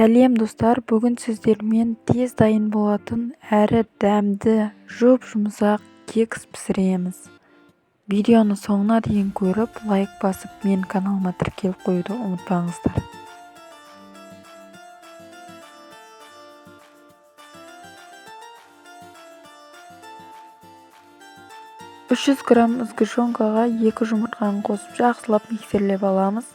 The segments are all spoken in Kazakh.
Сәлем достар, бүгін сіздермен тез дайын болатын әрі дәмді жұп-жұмсақ кекс пісіреміз. Видеоны соңына дейін көріп, лайк басып, менің каналыма тіркеліп қоюды ұмытпаңыздар. грамм сгущенкаға 2 жұмыртқаны қосып жақсылап миксерлеп аламыз.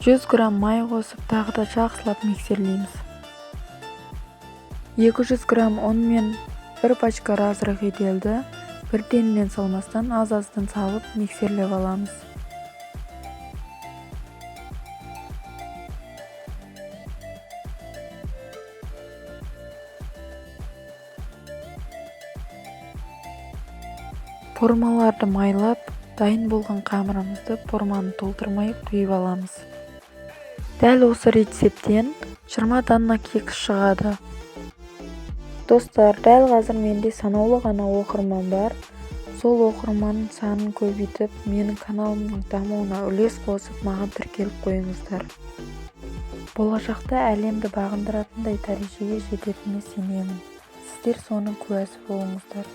100 грамм май қосып тағы да жақсылап миксерлейміз. 200 грамм ұн мен 1 пачка разрых етелді бірденнен салмастан аз-аздан салып миксерлеп аламыз. Формаларды майлап, дайын болған қамырымызды форманы толтырмай құйып аламыз. Дәл осы рецептен 20 данна кекс шығады. Достар, дәл қазір менде санаулы ғана оқырман бар. Сол оқырманның санын көбейтіп, менің каналымның дамуына үлес қосып, маған тіркеліп қойыңыздар. Болашақта әлемді бағындыратындай дәрежеге жететініне сенемін. Сіздер соның куәсі болыңыздар.